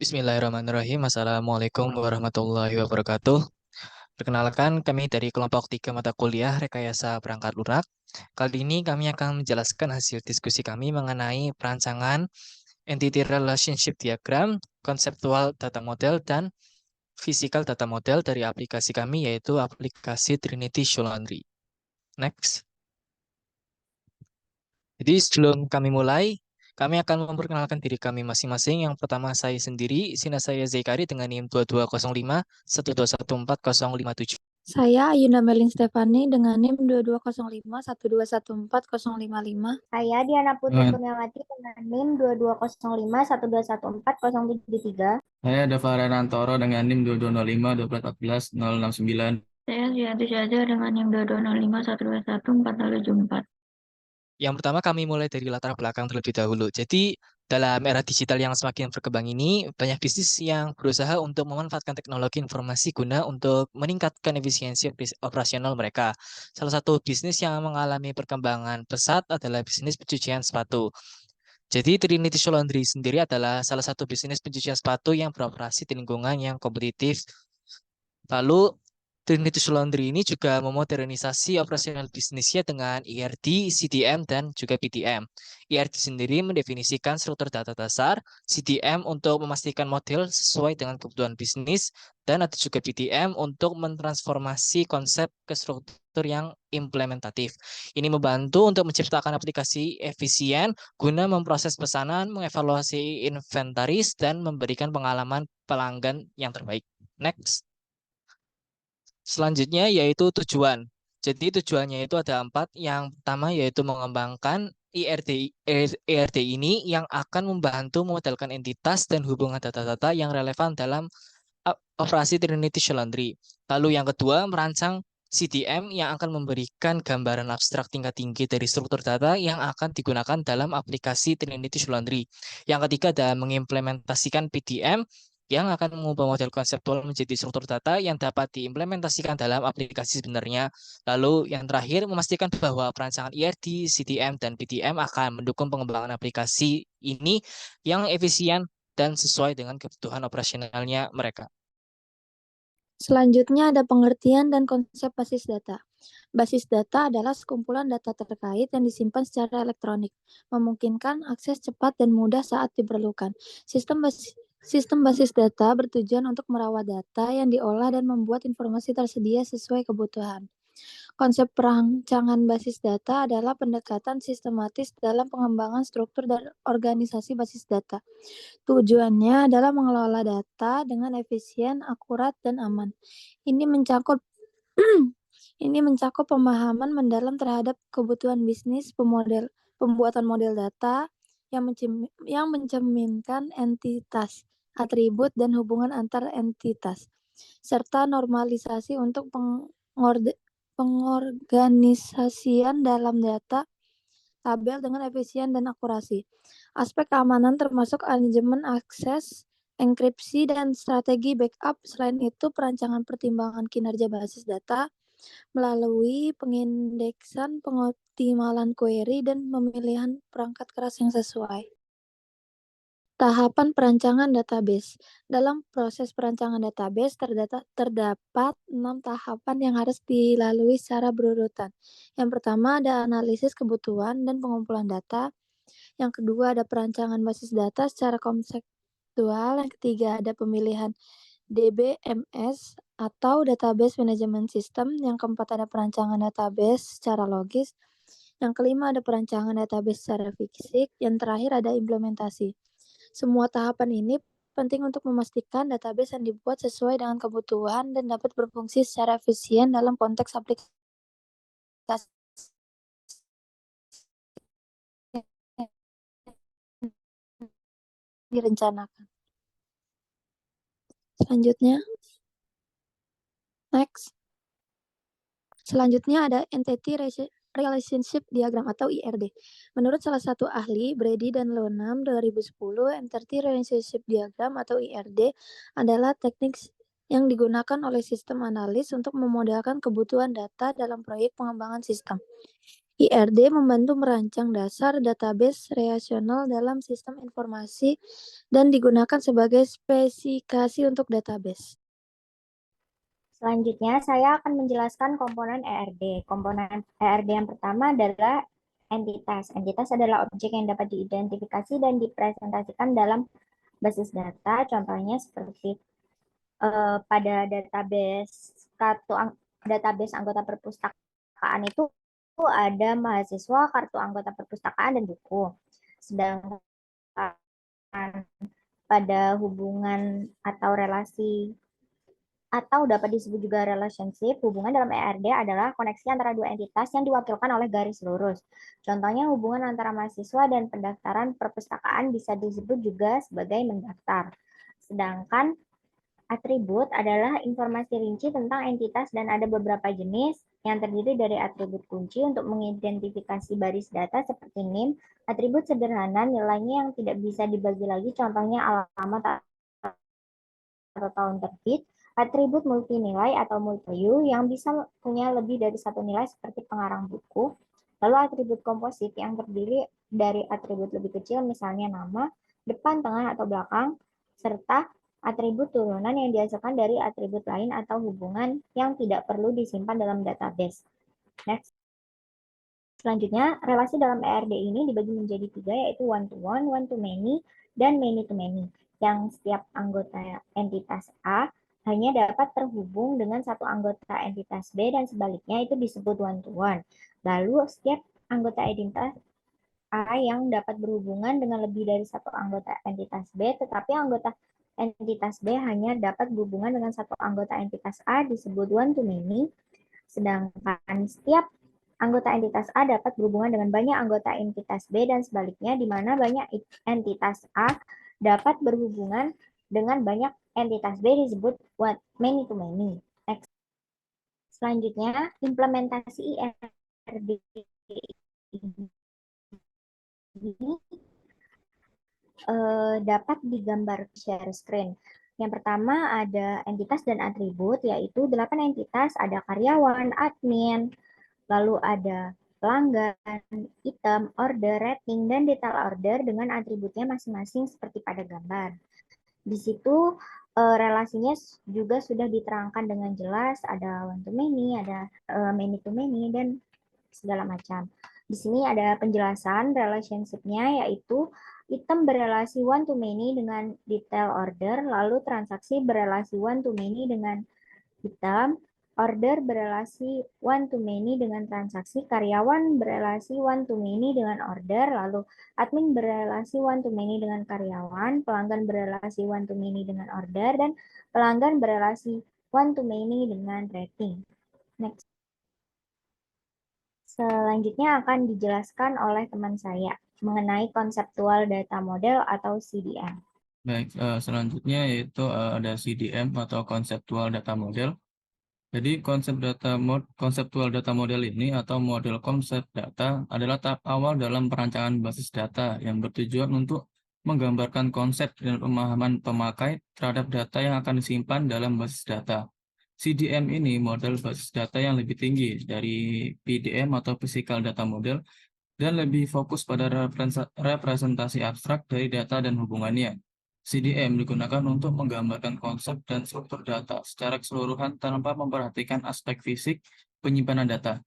Bismillahirrahmanirrahim. Assalamualaikum warahmatullahi wabarakatuh. Perkenalkan, kami dari kelompok 3 mata kuliah Rekayasa Perangkat Lunak. Kali ini kami akan menjelaskan hasil diskusi kami mengenai perancangan Entity Relationship Diagram, Conceptual Data Model, dan Physical Data Model dari aplikasi kami, yaitu aplikasi Trinity Show Laundry. Next. Jadi sebelum kami mulai, kami akan memperkenalkan diri kami masing-masing. Yang pertama saya sendiri, sina saya Zekari dengan NIM 2205 1214057. Saya Ayunda Melin Stefani dengan NIM 2205 1214055. Saya Diana Putri Dengan Kurniawati dengan NIM 2205 1214073. saya Dava Renantoro dengan NIM 2205 1214 069. Saya Zianti Syaza dengan NIM 2205 1214074. Yang pertama kami mulai dari latar belakang terlebih dahulu. Jadi dalam era digital yang semakin berkembang ini, banyak bisnis yang berusaha untuk memanfaatkan teknologi informasi guna untuk meningkatkan efisiensi operasional mereka. Salah satu bisnis yang mengalami perkembangan pesat adalah bisnis pencucian sepatu. Jadi Trinity Show Laundry sendiri adalah salah satu bisnis pencucian sepatu yang beroperasi di lingkungan yang kompetitif. Lalu Trinity Show Laundry ini juga memodernisasi operasional bisnisnya dengan ERD, CDM, dan juga PTM. ERD sendiri mendefinisikan struktur data dasar, CDM untuk memastikan model sesuai dengan kebutuhan bisnis, dan ada juga PTM untuk mentransformasi konsep ke struktur yang implementatif. Ini membantu untuk menciptakan aplikasi efisien guna memproses pesanan, mengevaluasi inventaris, dan memberikan pengalaman pelanggan yang terbaik. Next. Selanjutnya yaitu tujuan. Jadi tujuannya itu ada 4. Yang pertama yaitu mengembangkan ERD ini yang akan membantu memodelkan entitas dan hubungan data-data yang relevan dalam operasi Trinity Show Laundry. Lalu yang kedua, merancang CDM yang akan memberikan gambaran abstrak tingkat tinggi dari struktur data yang akan digunakan dalam aplikasi Trinity Show Laundry. Yang ketiga adalah mengimplementasikan PDM yang akan mengubah model konseptual menjadi struktur data yang dapat diimplementasikan dalam aplikasi sebenarnya. Lalu yang terakhir, memastikan bahwa perancangan ERD, CDM, dan PDM akan mendukung pengembangan aplikasi ini yang efisien dan sesuai dengan kebutuhan operasionalnya mereka. Selanjutnya ada pengertian dan konsep basis data. Basis data adalah sekumpulan data terkait yang disimpan secara elektronik, memungkinkan akses cepat dan mudah saat diperlukan. Sistem basis data bertujuan untuk merawat data yang diolah dan membuat informasi tersedia sesuai kebutuhan. Konsep perancangan basis data adalah pendekatan sistematis dalam pengembangan struktur dan organisasi basis data. Tujuannya adalah mengelola data dengan efisien, akurat, dan aman. Ini mencakup pemahaman mendalam terhadap kebutuhan bisnis, pembuatan model data yang mencerminkan entitas, atribut, dan hubungan antar entitas, serta normalisasi untuk pengorganisasian dalam data tabel dengan efisien dan akurasi. Aspek keamanan termasuk manajemen akses, enkripsi, dan strategi backup. Selain itu, perancangan pertimbangan kinerja basis data melalui pengindeksan, pengoptimalan query, dan pemilihan perangkat keras yang sesuai. Tahapan perancangan database. Dalam proses perancangan database terdapat 6 tahapan yang harus dilalui secara berurutan. Yang pertama ada analisis kebutuhan dan pengumpulan data. Yang kedua ada perancangan basis data secara konseptual. Yang ketiga ada pemilihan DBMS atau Database Management System. Yang keempat ada perancangan database secara logis. Yang kelima ada perancangan database secara fisik. Yang terakhir ada implementasi. Semua tahapan ini penting untuk memastikan database yang dibuat sesuai dengan kebutuhan dan dapat berfungsi secara efisien dalam konteks aplikasi direncanakan. Selanjutnya ada Entity Relationship Diagram atau IRD. Menurut salah satu ahli, Brady dan Lonham 2010, Entity Relationship Diagram atau IRD adalah teknik yang digunakan oleh sistem analis untuk memodelkan kebutuhan data dalam proyek pengembangan sistem. IRD membantu merancang dasar database relasional dalam sistem informasi dan digunakan sebagai spesifikasi untuk database. Selanjutnya, saya akan menjelaskan komponen ERD. Komponen ERD yang pertama adalah entitas. Entitas adalah objek yang dapat diidentifikasi dan dipresentasikan dalam basis data. Contohnya seperti pada database anggota perpustakaan itu ada mahasiswa, kartu anggota perpustakaan, dan buku. Sedangkan pada hubungan atau relasi atau dapat disebut juga relationship, hubungan dalam ERD adalah koneksi antara dua entitas yang diwakilkan oleh garis lurus. Contohnya hubungan antara mahasiswa dan pendaftaran perpustakaan bisa disebut juga sebagai mendaftar. Sedangkan atribut adalah informasi rinci tentang entitas dan ada beberapa jenis yang terdiri dari atribut kunci untuk mengidentifikasi baris data seperti NIM, atribut sederhana nilainya yang tidak bisa dibagi lagi, contohnya alamat atau tahun terbit, atribut multinilai atau multi-value yang bisa punya lebih dari satu nilai seperti pengarang buku, lalu atribut komposit yang terdiri dari atribut lebih kecil misalnya nama, depan, tengah, atau belakang, serta atribut turunan yang dihasilkan dari atribut lain atau hubungan yang tidak perlu disimpan dalam database. Next. Selanjutnya, relasi dalam ERD ini dibagi menjadi 3, yaitu one-to-one, one-to-many, dan many-to-many. Yang setiap anggota entitas A hanya dapat terhubung dengan satu anggota entitas B dan sebaliknya itu disebut one-to-one. Lalu, setiap anggota entitas A yang dapat berhubungan dengan lebih dari satu anggota entitas B, tetapi anggota entitas B hanya dapat berhubungan dengan satu anggota entitas A disebut one-to-many, sedangkan setiap anggota entitas A dapat berhubungan dengan banyak anggota entitas B dan sebaliknya, di mana banyak entitas A dapat berhubungan dengan banyak entitas B disebut many-to-many. Next. Selanjutnya, implementasi IRD ini dapat digambar share screen. Yang pertama ada entitas dan atribut, yaitu 8 entitas, ada karyawan, admin, lalu ada pelanggan, item, order, rating, dan detail order dengan atributnya masing-masing seperti pada gambar. Di situ relasinya juga sudah diterangkan dengan jelas, ada one to many, ada many to many, dan segala macam. Di sini ada penjelasan relationship-nya, yaitu item berelasi one to many dengan detail order, lalu transaksi berelasi one to many dengan item, order berelasi one to many dengan transaksi, karyawan berelasi one to many dengan order, lalu admin berelasi one to many dengan karyawan, pelanggan berelasi one to many dengan order, dan pelanggan berelasi one to many dengan rating. Next. Selanjutnya akan dijelaskan oleh teman saya mengenai konseptual data model atau CDM. Baik, selanjutnya yaitu ada CDM atau Conceptual Data Model. Jadi konseptual data model ini atau model konsep data adalah tahap awal dalam perancangan basis data yang bertujuan untuk menggambarkan konsep dan pemahaman pemakai terhadap data yang akan disimpan dalam basis data. CDM ini model basis data yang lebih tinggi dari PDM atau Physical Data Model dan lebih fokus pada representasi abstrak dari data dan hubungannya. CDM digunakan untuk menggambarkan konsep dan struktur data secara keseluruhan tanpa memperhatikan aspek fisik penyimpanan data.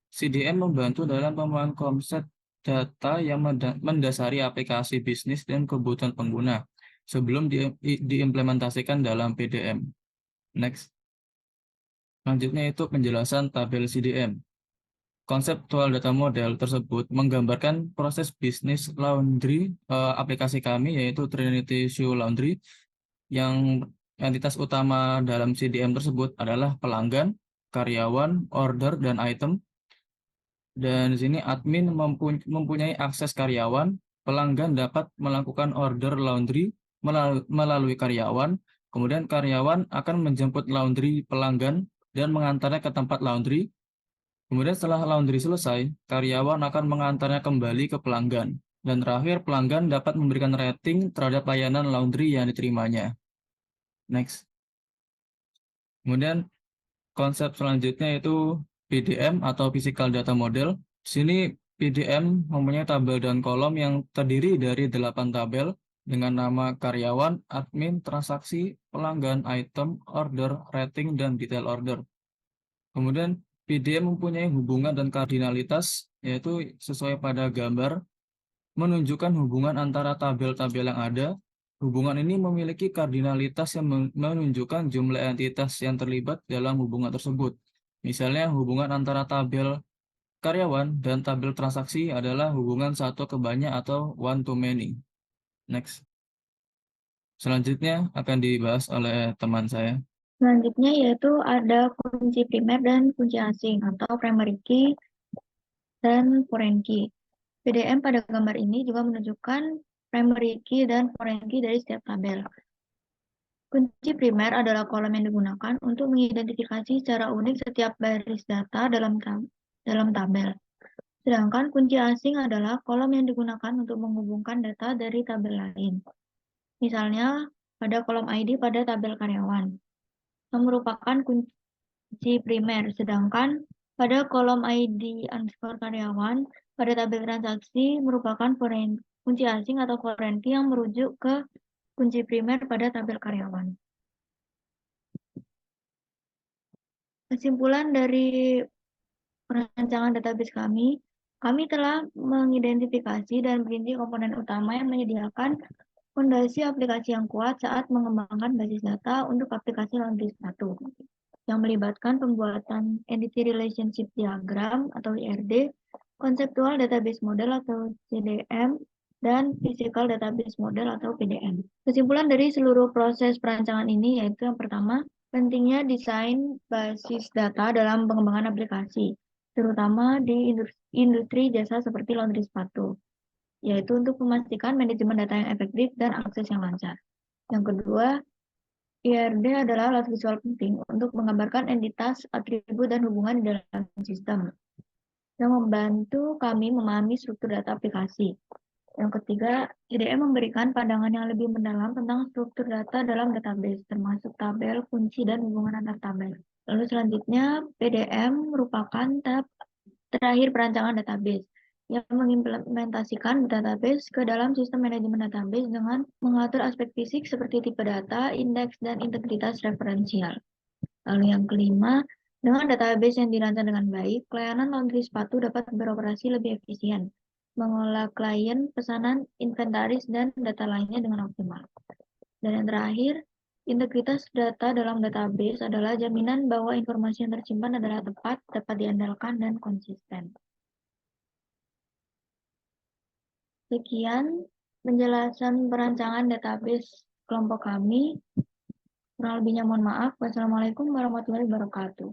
CDM membantu dalam pemahaman konsep data yang mendasari aplikasi bisnis dan kebutuhan pengguna sebelum diimplementasikan dalam PDM. Next. Selanjutnya itu penjelasan tabel CDM. Konseptual data model tersebut menggambarkan proses bisnis laundry aplikasi kami yaitu Trinity Shoe Laundry, yang entitas utama dalam CDM tersebut adalah pelanggan, karyawan, order, dan item. Dan di sini admin mempunyai akses karyawan, pelanggan dapat melakukan order laundry melalui karyawan, kemudian karyawan akan menjemput laundry pelanggan dan mengantarnya ke tempat laundry. Kemudian setelah laundry selesai, karyawan akan mengantarnya kembali ke pelanggan. Dan terakhir, pelanggan dapat memberikan rating terhadap layanan laundry yang diterimanya. Next. Kemudian konsep selanjutnya itu PDM atau Physical Data Model. Di sini PDM mempunyai tabel dan kolom yang terdiri dari 8 tabel dengan nama karyawan, admin, transaksi, pelanggan, item, order, rating, dan detail order. Kemudian PDM mempunyai hubungan dan kardinalitas, yaitu sesuai pada gambar, menunjukkan hubungan antara tabel-tabel yang ada. Hubungan ini memiliki kardinalitas yang menunjukkan jumlah entitas yang terlibat dalam hubungan tersebut. Misalnya hubungan antara tabel karyawan dan tabel transaksi adalah hubungan satu ke banyak atau one to many. Next. Selanjutnya akan dibahas oleh teman saya. Selanjutnya yaitu ada kunci primer dan kunci asing atau primary key dan foreign key. PDM pada gambar ini juga menunjukkan primary key dan foreign key dari setiap tabel. Kunci primer adalah kolom yang digunakan untuk mengidentifikasi secara unik setiap baris data dalam tabel. Sedangkan kunci asing adalah kolom yang digunakan untuk menghubungkan data dari tabel lain. Misalnya, pada kolom ID pada tabel karyawan, yang merupakan kunci primer, sedangkan pada kolom ID underscore karyawan pada tabel transaksi merupakan kunci asing atau foreign key yang merujuk ke kunci primer pada tabel karyawan. Kesimpulan dari perancangan database kami telah mengidentifikasi dan merinci komponen utama yang menyediakan fondasi aplikasi yang kuat saat mengembangkan basis data untuk aplikasi laundry sepatu, yang melibatkan pembuatan Entity Relationship Diagram atau IRD, Conceptual Database Model atau CDM, dan Physical Database Model atau PDM. Kesimpulan dari seluruh proses perancangan ini yaitu yang pertama, pentingnya desain basis data dalam pengembangan aplikasi, terutama di industri jasa seperti laundry sepatu, yaitu untuk memastikan manajemen data yang efektif dan akses yang lancar. Yang kedua, IRD adalah alat visual penting untuk menggambarkan entitas, atribut, dan hubungan di dalam sistem, yang membantu kami memahami struktur data aplikasi. Yang ketiga, CDM memberikan pandangan yang lebih mendalam tentang struktur data dalam database, termasuk tabel, kunci, dan hubungan antar tabel. Lalu selanjutnya, PDM merupakan tahap terakhir perancangan database, yang mengimplementasikan database ke dalam sistem manajemen database dengan mengatur aspek fisik seperti tipe data, indeks, dan integritas referensial. Lalu yang kelima, dengan database yang dirancang dengan baik, pelayanan laundry sepatu dapat beroperasi lebih efisien, mengolah klien, pesanan, inventaris, dan data lainnya dengan optimal. Dan yang terakhir, integritas data dalam database adalah jaminan bahwa informasi yang tersimpan adalah tepat, dapat diandalkan, dan konsisten. Sekian penjelasan perancangan database kelompok kami. Kurang lebihnya mohon maaf. Wassalamualaikum warahmatullahi wabarakatuh.